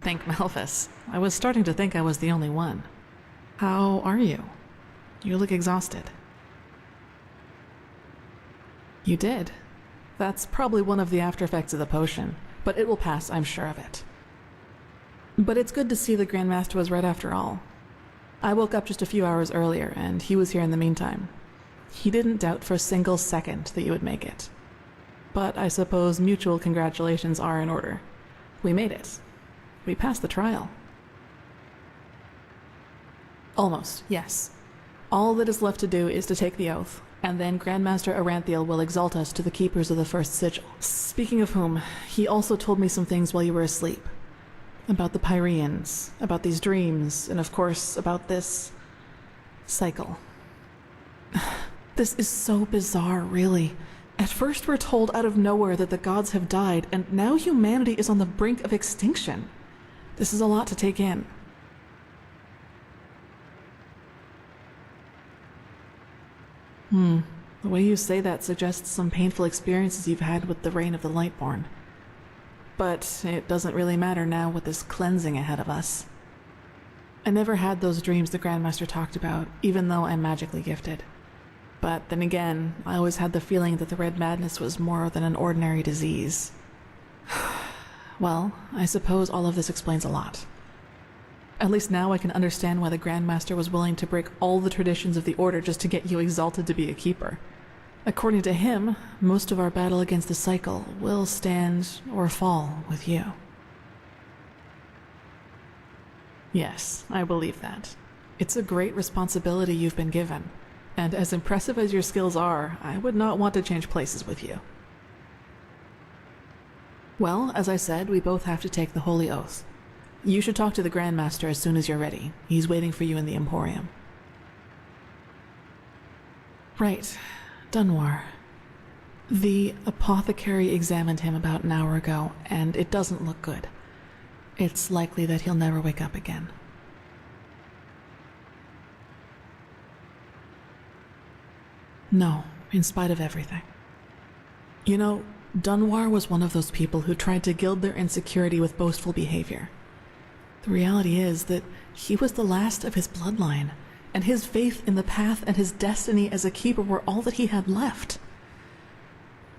Thank Malphus. I was starting to think I was the only one. How are you? You look exhausted. You did. That's probably one of the after effects of the potion, but it will pass, I'm sure of it. But it's good to see the Grandmaster was right after all. I woke up just a few hours earlier, and he was here in the meantime. He didn't doubt for a single second that you would make it. But I suppose mutual congratulations are in order. We made it. We passed the trial. Almost, yes. All that is left to do is to take the oath, and then Grandmaster Aranthiel will exalt us to the keepers of the first sigil. Speaking of whom, he also told me some things while you were asleep. About the Pyreans, about these dreams, and of course about this cycle. This is so bizarre, really. At first we're told out of nowhere that the gods have died, and now humanity is on the brink of extinction. This is a lot to take in. The way you say that suggests some painful experiences you've had with the reign of the Lightborn. But it doesn't really matter now with this cleansing ahead of us. I never had those dreams the Grandmaster talked about, even though I'm magically gifted. But then again, I always had the feeling that the Red Madness was more than an ordinary disease. Well, I suppose all of this explains a lot. At least now I can understand why the Grandmaster was willing to break all the traditions of the Order just to get you exalted to be a keeper. According to him, most of our battle against the cycle will stand or fall with you. Yes, I believe that. It's a great responsibility you've been given, and as impressive as your skills are, I would not want to change places with you. Well, as I said, we both have to take the Holy Oath. You should talk to the Grandmaster as soon as you're ready. He's waiting for you in the Emporium. Right. Dunwar. The apothecary examined him about an hour ago, and it doesn't look good. It's likely that he'll never wake up again. No, in spite of everything. You know, Dunwar was one of those people who tried to gild their insecurity with boastful behavior. The reality is that he was the last of his bloodline, and his faith in the path and his destiny as a keeper were all that he had left.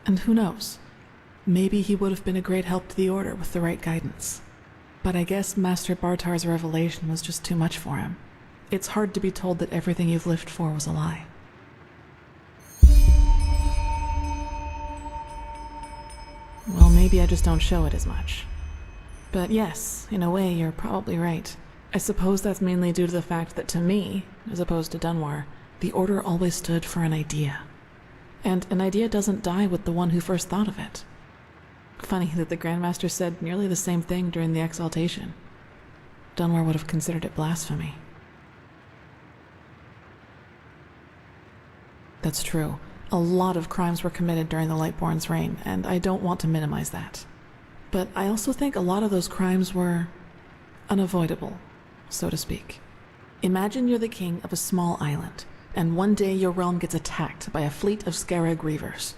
And who knows, maybe he would have been a great help to the Order with the right guidance. But I guess Master Bartar's revelation was just too much for him. It's hard to be told that everything you've lived for was a lie. Well, maybe I just don't show it as much. But yes, in a way, you're probably right. I suppose that's mainly due to the fact that to me, as opposed to Dunwar, the Order always stood for an idea. And an idea doesn't die with the one who first thought of it. Funny that the Grandmaster said nearly the same thing during the exaltation. Dunwar would have considered it blasphemy. That's true. A lot of crimes were committed during the Lightborn's reign, and I don't want to minimize that. But I also think a lot of those crimes were unavoidable, so to speak. Imagine you're the king of a small island, and one day your realm gets attacked by a fleet of Scarab Reavers.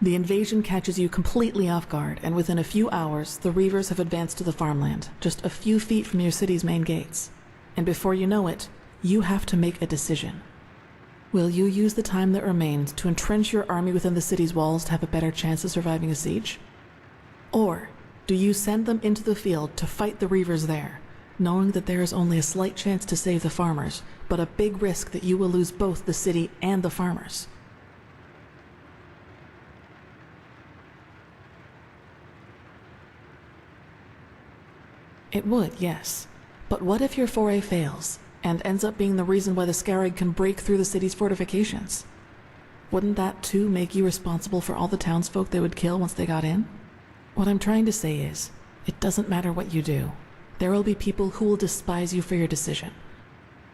The invasion catches you completely off guard, and within a few hours, the Reavers have advanced to the farmland, just a few feet from your city's main gates. And before you know it, you have to make a decision. Will you use the time that remains to entrench your army within the city's walls to have a better chance of surviving a siege? Or do you send them into the field to fight the Reavers there, knowing that there is only a slight chance to save the farmers, but a big risk that you will lose both the city and the farmers? It would, yes. But what if your foray fails, and ends up being the reason why the Scarab can break through the city's fortifications? Wouldn't that too make you responsible for all the townsfolk they would kill once they got in? What I'm trying to say is, it doesn't matter what you do. There will be people who will despise you for your decision.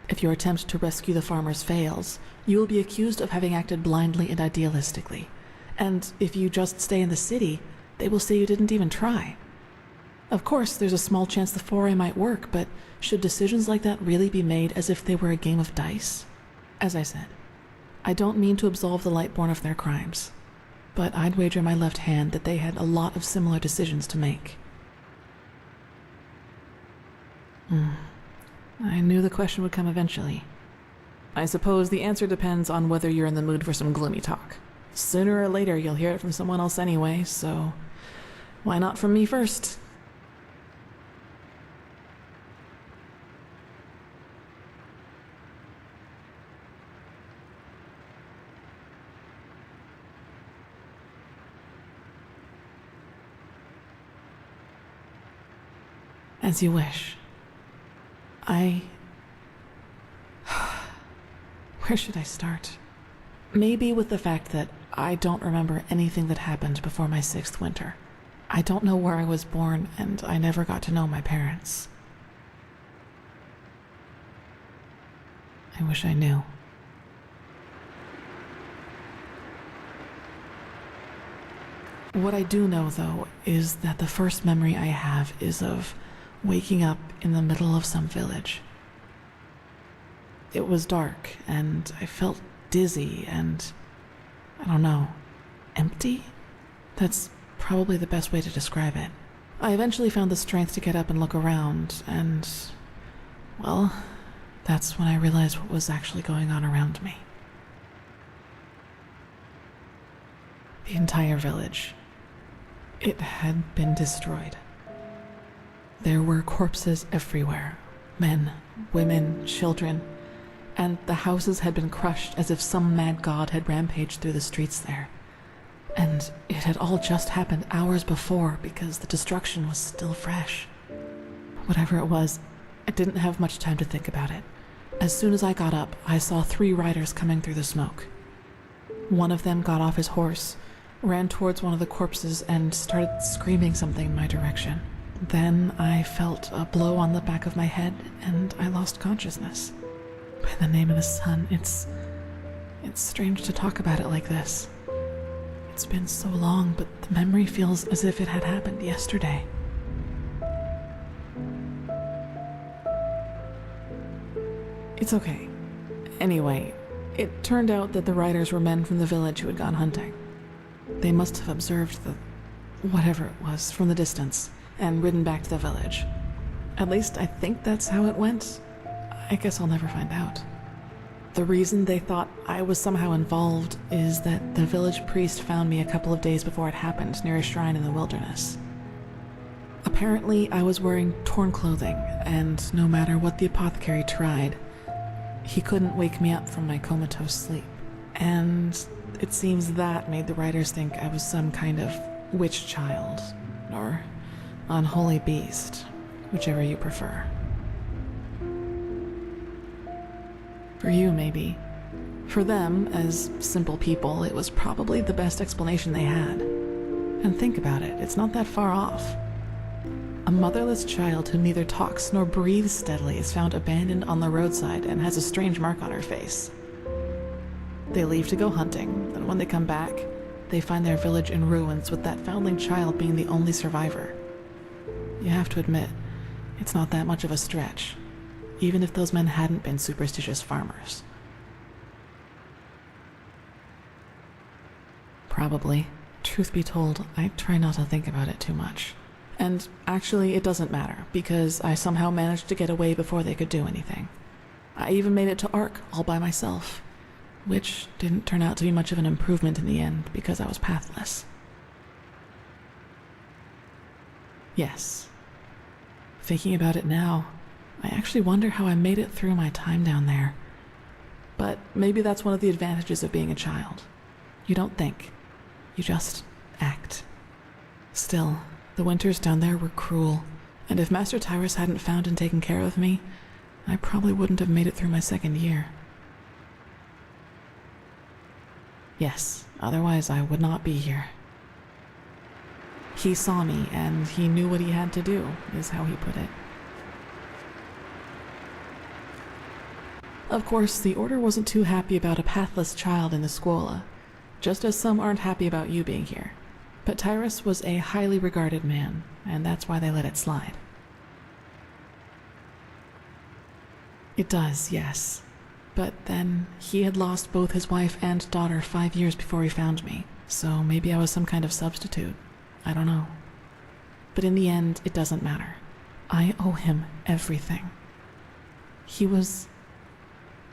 If your attempt to rescue the farmers fails, you will be accused of having acted blindly and idealistically. And if you just stay in the city, they will say you didn't even try. Of course, there's a small chance the foray might work, but should decisions like that really be made as if they were a game of dice? As I said, I don't mean to absolve the Lightborn of their crimes, but I'd wager my left hand that they had a lot of similar decisions to make. I knew the question would come eventually. I suppose the answer depends on whether you're in the mood for some gloomy talk. Sooner or later, you'll hear it from someone else anyway, so why not from me first? As you wish. Where should I start? Maybe with the fact that I don't remember anything that happened before my 6th winter. I don't know where I was born, and I never got to know my parents. I wish I knew. What I do know, though, is that the first memory I have is of waking up in the middle of some village. It was dark, and I felt dizzy and, I don't know, empty? That's probably the best way to describe it. I eventually found the strength to get up and look around, and, well, that's when I realized what was actually going on around me. The entire village. It had been destroyed. There were corpses everywhere. Men, women, children. And the houses had been crushed as if some mad god had rampaged through the streets there. And it had all just happened hours before because the destruction was still fresh. Whatever it was, I didn't have much time to think about it. As soon as I got up, I saw 3 riders coming through the smoke. One of them got off his horse, ran towards one of the corpses, and started screaming something in my direction. Then I felt a blow on the back of my head, and I lost consciousness. By the name of the sun, it's strange to talk about it like this. It's been so long, but the memory feels as if it had happened yesterday. It's okay. Anyway, it turned out that the riders were men from the village who had gone hunting. They must have observed the whatever it was from the distance and ridden back to the village. At least I think that's how it went. I guess I'll never find out. The reason they thought I was somehow involved is that the village priest found me a couple of days before it happened near a shrine in the wilderness. Apparently, I was wearing torn clothing, and no matter what the apothecary tried, he couldn't wake me up from my comatose sleep. And it seems that made the writers think I was some kind of witch child, or unholy beast, whichever you prefer. For you, maybe. For them, as simple people, it was probably the best explanation they had. And think about it, it's not that far off. A motherless child who neither talks nor breathes steadily is found abandoned on the roadside and has a strange mark on her face. They leave to go hunting, and when they come back, they find their village in ruins with that foundling child being the only survivor. You have to admit, it's not that much of a stretch, even if those men hadn't been superstitious farmers. Probably. Truth be told, I try not to think about it too much. And actually, it doesn't matter, because I somehow managed to get away before they could do anything. I even made it to Ark all by myself, which didn't turn out to be much of an improvement in the end because I was pathless. Yes. Thinking about it now, I actually wonder how I made it through my time down there. But maybe that's one of the advantages of being a child. You don't think. You just act. Still, the winters down there were cruel, and if Master Tyrus hadn't found and taken care of me, I probably wouldn't have made it through my 2nd year. Yes, otherwise I would not be here. He saw me, and he knew what he had to do, is how he put it. Of course, the Order wasn't too happy about a pathless child in the Scuola, just as some aren't happy about you being here. But Tyrus was a highly regarded man, and that's why they let it slide. It does, yes. But then, he had lost both his wife and daughter 5 years before he found me, so maybe I was some kind of substitute. I don't know. But in the end, it doesn't matter. I owe him everything. He was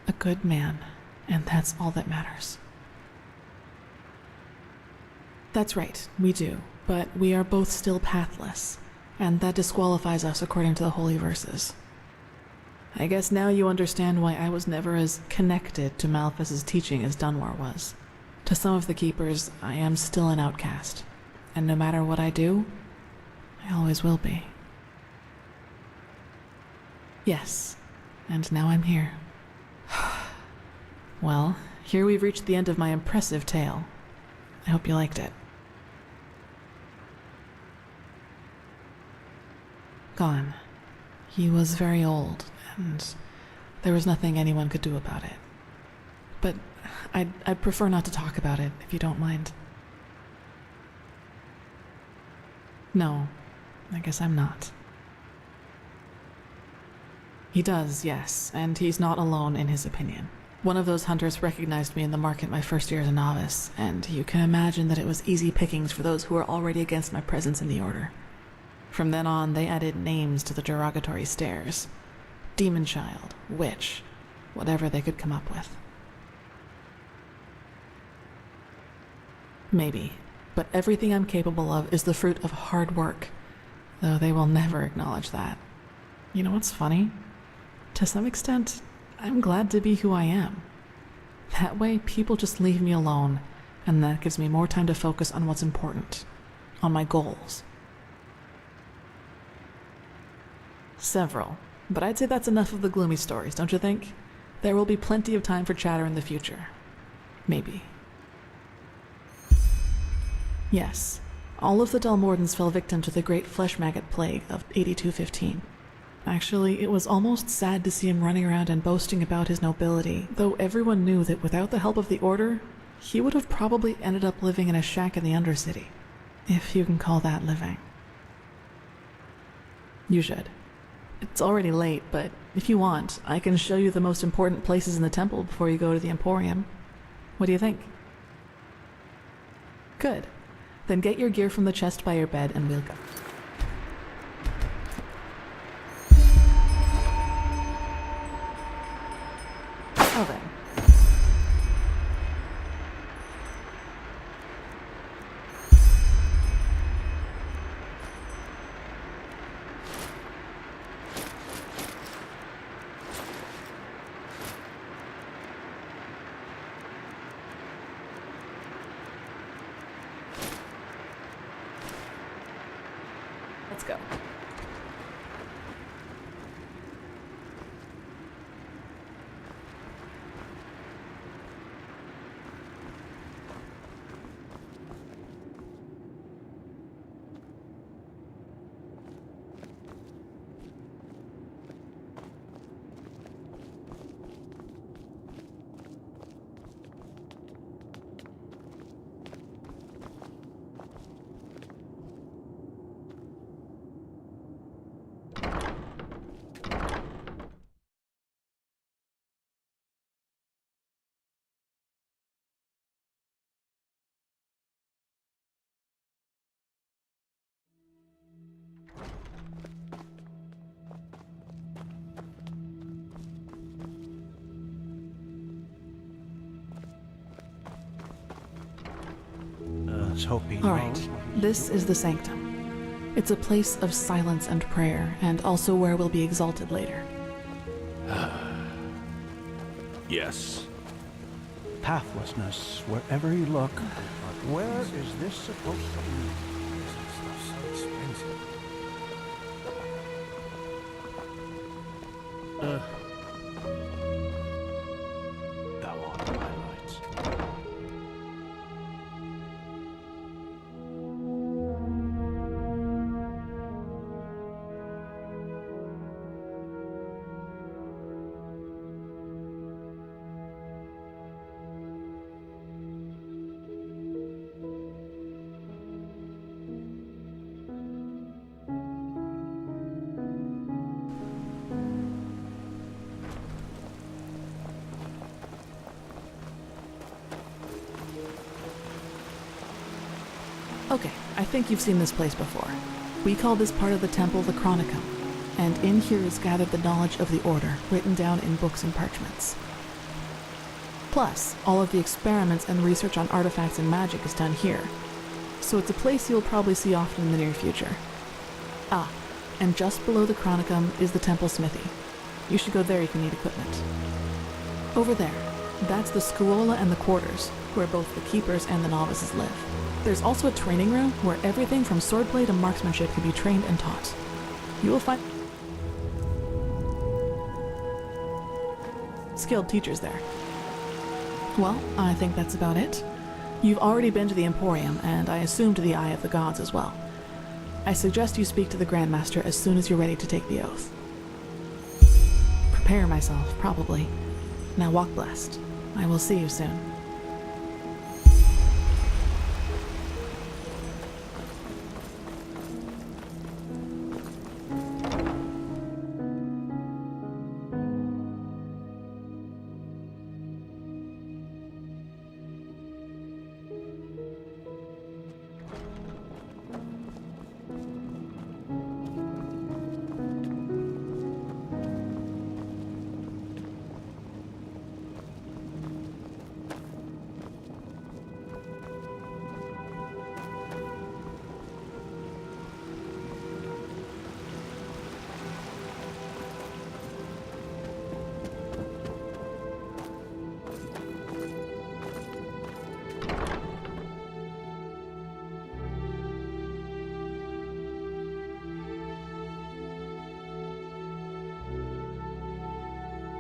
a good man, and that's all that matters. That's right, we do, but we are both still pathless, and that disqualifies us according to the holy verses. I guess now you understand why I was never as connected to Malphas's teaching as Dunwar was. To some of the Keepers, I am still an outcast, and no matter what I do, I always will be. Yes, and now I'm here. Well, here we've reached the end of my impressive tale. I hope you liked it. Gone. He was very old, and there was nothing anyone could do about it. But I'd prefer not to talk about it, if you don't mind. No, I guess I'm not. He does, yes, and he's not alone in his opinion. One of those hunters recognized me in the market my first year as a novice, and you can imagine that it was easy pickings for those who were already against my presence in the Order. From then on, they added names to the derogatory stares. Demon Child, Witch, whatever they could come up with. Maybe, but everything I'm capable of is the fruit of hard work, though they will never acknowledge that. You know what's funny? To some extent, I'm glad to be who I am. That way, people just leave me alone, and that gives me more time to focus on what's important, on my goals. Several, but I'd say that's enough of the gloomy stories, don't you think? There will be plenty of time for chatter in the future. Maybe. Yes, all of the Dalmordans fell victim to the great flesh maggot plague of 8215. Actually, it was almost sad to see him running around and boasting about his nobility, though everyone knew that without the help of the Order, he would have probably ended up living in a shack in the Undercity, if you can call that living. You should. It's already late, but if you want, I can show you the most important places in the temple before you go to the Emporium. What do you think? Good. Then get your gear from the chest by your bed and we'll go. Oh, then. Let's go. Hoping. All right, this is the Sanctum. It's a place of silence and prayer, and also where we'll be exalted later. Yes. Pathlessness wherever you look. Where is this supposed to be? So expensive. Thou art my light. Okay, I think you've seen this place before. We call this part of the temple the Chronicum. and in here is gathered the knowledge of the Order, written down in books and parchments. Plus, all of the experiments and research on artifacts and magic is done here, so it's a place you'll probably see often in the near future. Ah, and just below the Chronicum is the Temple Smithy. You should go there if you need equipment. Over there, that's the Scuola and the Quarters, where both the Keepers and the Novices live. There's also a training room where everything from swordplay to marksmanship can be trained and taught. You will find skilled teachers there. Well, I think that's about it. You've already been to the Emporium, and I assume to the Eye of the Gods as well. I suggest you speak to the Grandmaster as soon as you're ready to take the oath. Prepare myself, probably. Now walk blessed. I will see you soon.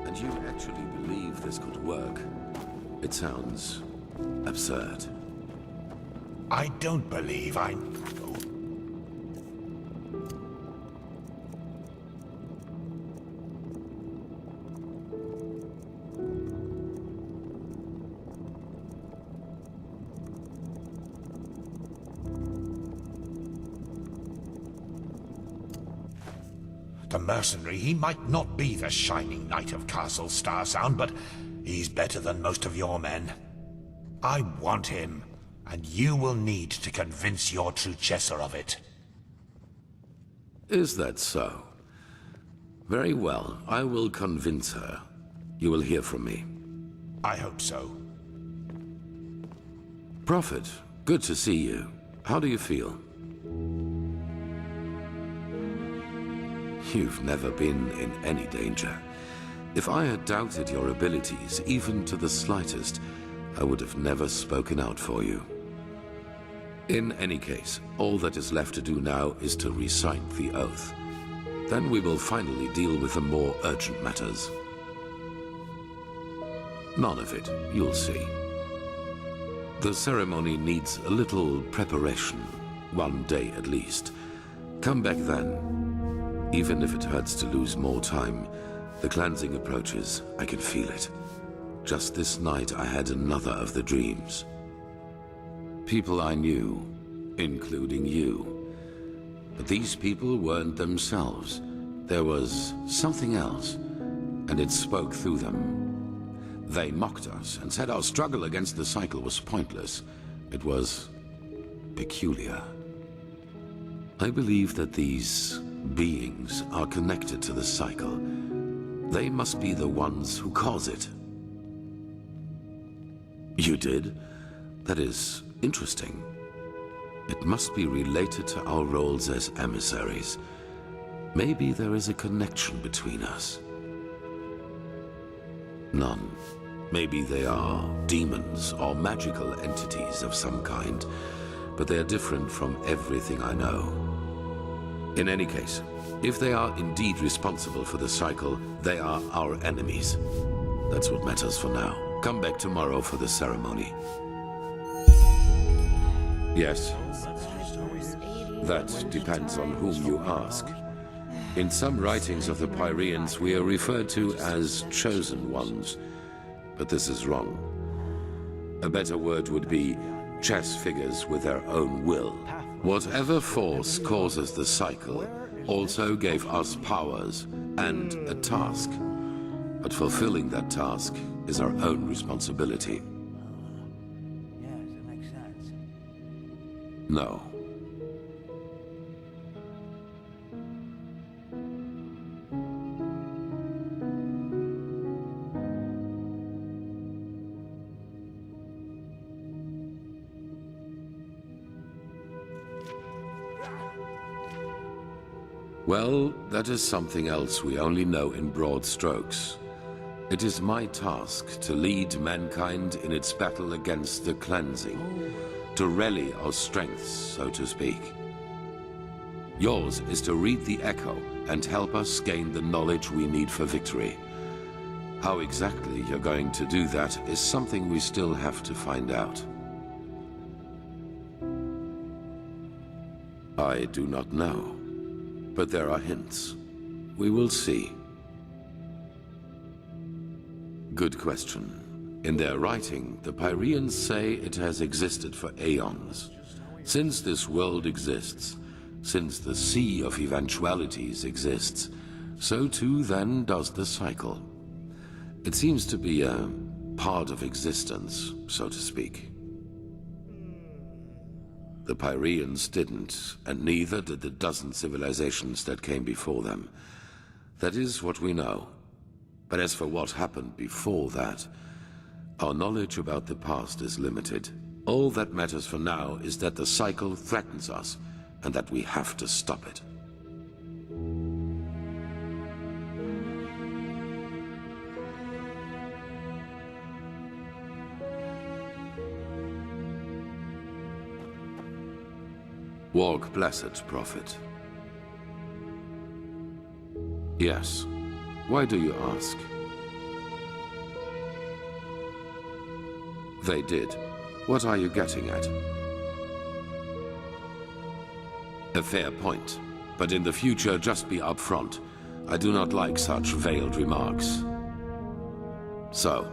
And you actually believe this could work? It sounds absurd. I don't believe I... The mercenary, he might not be the shining knight of Castle Starsound, but he's better than most of your men. I want him, and you will need to convince your Truchessa of it. Is that so? Very well, I will convince her. You will hear from me. I hope so. Prophet, good to see you. How do you feel? You've never been in any danger. If I had doubted your abilities, even to the slightest, I would have never spoken out for you. In any case, all that is left to do now is to recite the oath. Then we will finally deal with the more urgent matters. None of it, you'll see. The ceremony needs a little preparation, 1 day at least. Come back then. Even if it hurts to lose more time, the cleansing approaches, I can feel it. Just this night I had another of the dreams. People I knew, including you. But these people weren't themselves. There was something else, and it spoke through them. They mocked us and said our struggle against the cycle was pointless. It was peculiar. I believe that these beings are connected to the cycle. They must be the ones who cause it. You did? That is interesting. It must be related to our roles as emissaries. Maybe there is a connection between us. None. Maybe they are demons or magical entities of some kind, but they are different from everything I know. In any case, if they are indeed responsible for the cycle, they are our enemies. That's what matters for now. Come back tomorrow for the ceremony. Yes. That depends on whom you ask. In some writings of the Pyreans, we are referred to as chosen ones, but this is wrong. A better word would be chess figures with their own will. Whatever force causes the cycle also gave us powers and a task. But fulfilling that task is our own responsibility. Yes, that makes sense. No. Well, that is something else we only know in broad strokes. It is my task to lead mankind in its battle against the cleansing, to rally our strengths, so to speak. Yours is to read the echo and help us gain the knowledge we need for victory. How exactly you're going to do that is something we still have to find out. I do not know, but there are hints. We will see. Good question. In their writing, the Pyreans say it has existed for aeons. Since this world exists, since the sea of eventualities exists, so too then does the cycle. It seems to be a part of existence, so to speak. The Pyreans didn't, and neither did the dozen civilizations that came before them. That is what we know. But as for what happened before that, our knowledge about the past is limited. All that matters for now is that the cycle threatens us, and that we have to stop it. Walk blessed, Prophet. Yes. Why do you ask? They did. What are you getting at? A fair point. But in the future, just be upfront. I do not like such veiled remarks. So,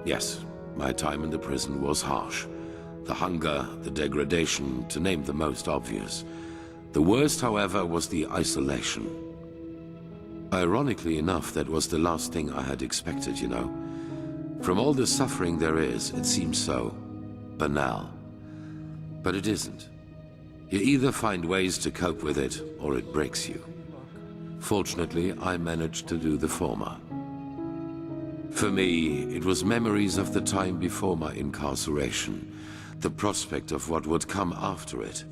yes, my time in the prison was harsh. The hunger, the degradation, to name the most obvious. The worst, however, was the isolation. Ironically enough, that was the last thing I had expected, you know. From all the suffering there is, it seems so banal. But it isn't. You either find ways to cope with it, or it breaks you. Fortunately, I managed to do the former. For me, it was memories of the time before my incarceration. The prospect of what would come after it.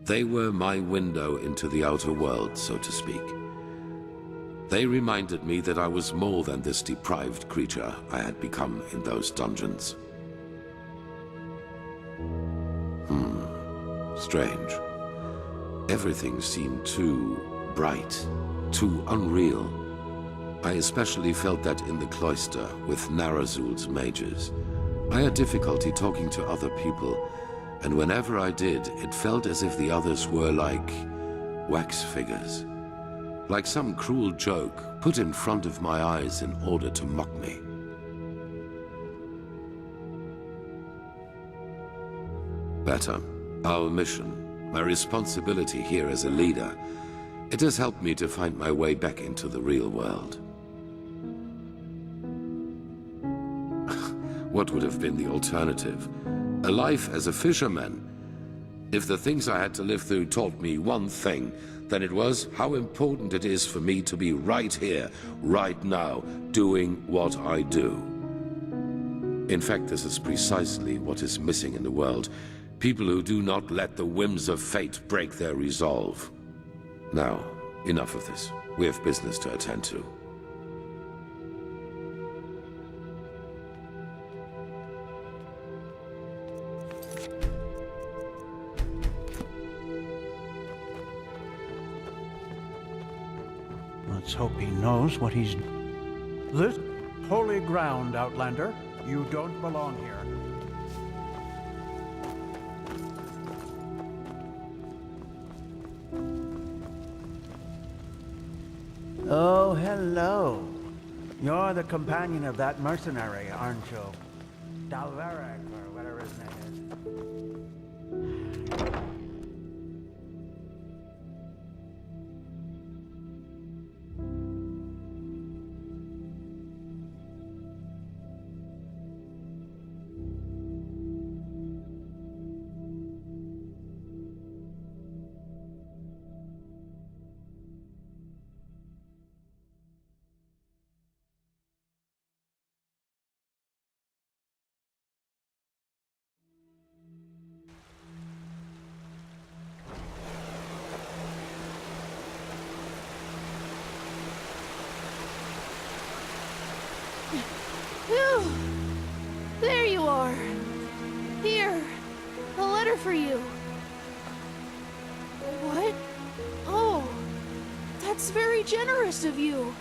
They were my window into the outer world, so to speak. They reminded me that I was more than this deprived creature I had become in those dungeons. Strange. Everything seemed too bright, too unreal. I especially felt that in the cloister with Narazul's mages. I had difficulty talking to other people, and whenever I did, it felt as if the others were like wax figures. Like some cruel joke put in front of my eyes in order to mock me. Better. Our mission, my responsibility here as a leader, it has helped me to find my way back into the real world. What would have been the alternative? A life as a fisherman? If the things I had to live through taught me one thing, then it was how important it is for me to be right here, right now, doing what I do. In fact, this is precisely what is missing in the world. People who do not let the whims of fate break their resolve. Now, enough of this. We have business to attend to. Let's hope he knows what he's... This holy ground, Outlander. You don't belong here. Oh, hello. You're the companion of that mercenary, aren't you? Dalvarek, or whatever his name is. Phew! There you are. Here, a letter for you. What? Oh, that's very generous of you.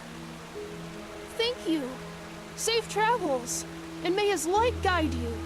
Thank you. Safe travels, and may his light guide you.